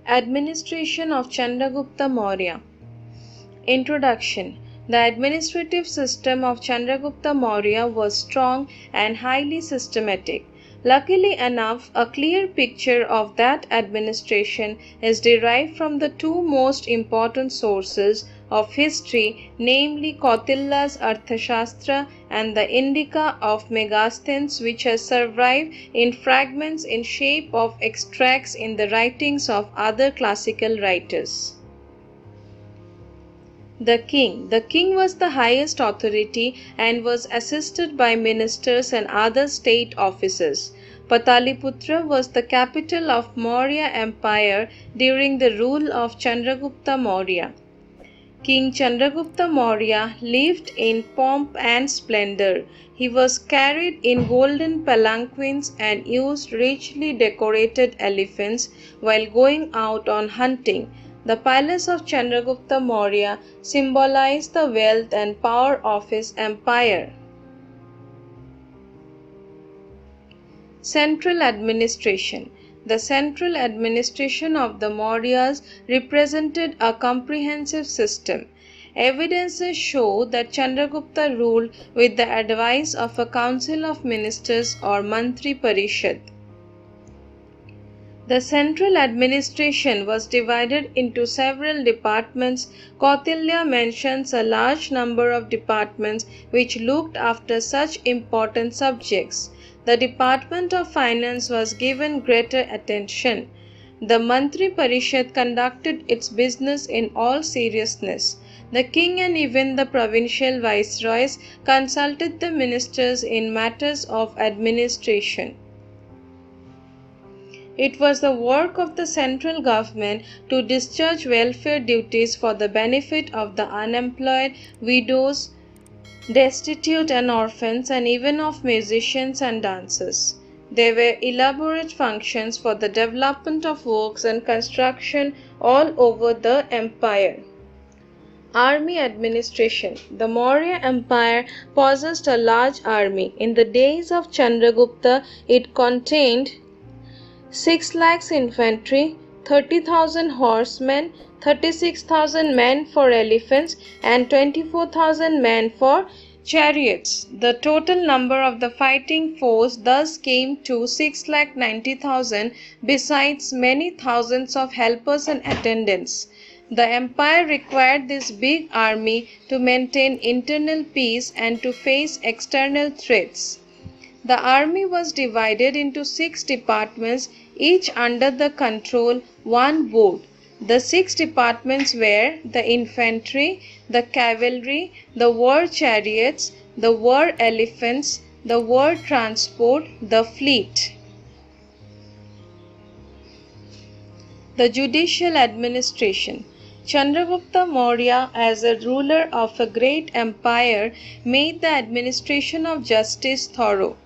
Administration of Chandragupta Maurya. Introduction. The administrative system of Chandragupta Maurya was strong and highly systematic. Luckily enough, a clear picture of that administration is derived from the two most important sources of history, namely Kautilya's Arthashastra and the Indica of Megasthenes, which has survived in fragments in shape of extracts in the writings of other classical writers. The king. The king was the highest authority and was assisted by ministers and other state officers. Pataliputra was the capital of Maurya Empire during the rule of Chandragupta Maurya. King Chandragupta Maurya lived in pomp and splendor. He was carried in golden palanquins and used richly decorated elephants while going out on hunting. The palace of Chandragupta Maurya symbolized the wealth and power of his empire. Central administration. The central administration of the Mauryas represented a comprehensive system. Evidences show that Chandragupta ruled with the advice of a council of ministers or Mantri Parishad. The central administration was divided into several departments. Kautilya mentions a large number of departments which looked after such important subjects. The Department of Finance was given greater attention. The Mantri Parishad conducted its business in all seriousness. The king and even the provincial viceroys consulted the ministers in matters of administration. It was the work of the central government to discharge welfare duties for the benefit of the unemployed, widows, destitute and orphans, and even of musicians and dancers. There were elaborate functions for the development of works and construction all over the empire. Army administration. The Maurya Empire possessed a large army. In the days of Chandragupta, it contained 6 lakhs infantry, 30,000 horsemen, 36,000 men for elephants, and 24,000 men for chariots. The total number of the fighting force thus came to 6,90,000, besides many thousands of helpers and attendants. The empire required this big army to maintain internal peace and to face external threats. The army was divided into 6 departments, each under the control one board. The 6 departments were the infantry, the cavalry, the war chariots, the war elephants, the war transport, the fleet. The judicial administration. Chandragupta Maurya, as a ruler of a great empire, made the administration of justice thorough.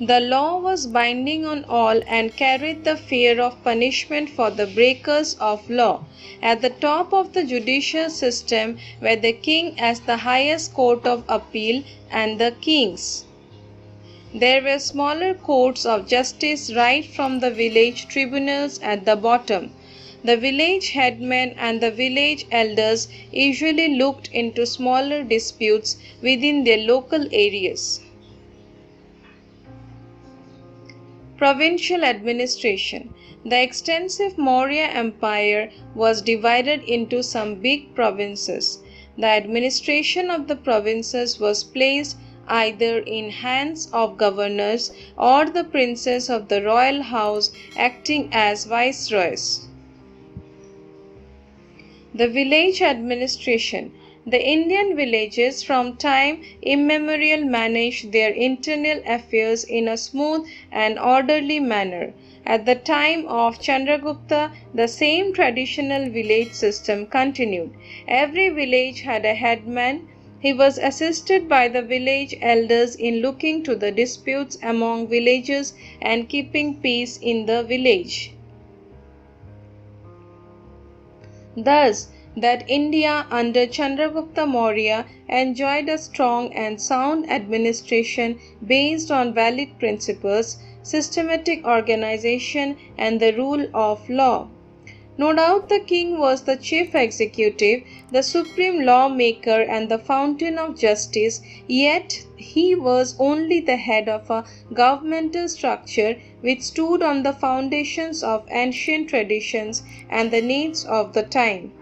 The law was binding on all and carried the fear of punishment for the breakers of law. At the top of the judicial system were the king as the highest court of appeal and the kings. There were smaller courts of justice right from the village tribunals at the bottom. The village headmen and the village elders usually looked into smaller disputes within their local areas. Provincial administration. The extensive Maurya Empire was divided into some big provinces. The administration of the provinces was placed either in hands of governors or the princes of the royal house acting as viceroys. The village administration. The Indian villages from time immemorial managed their internal affairs in a smooth and orderly manner. At the time of Chandragupta, the same traditional village system continued. Every village had a headman. He was assisted by the village elders in looking to the disputes among villagers and keeping peace in the village. Thus, that India under Chandragupta Maurya enjoyed a strong and sound administration based on valid principles, systematic organization, and the rule of law. No doubt the king was the chief executive, the supreme lawmaker, and the fountain of justice, yet he was only the head of a governmental structure which stood on the foundations of ancient traditions and the needs of the time.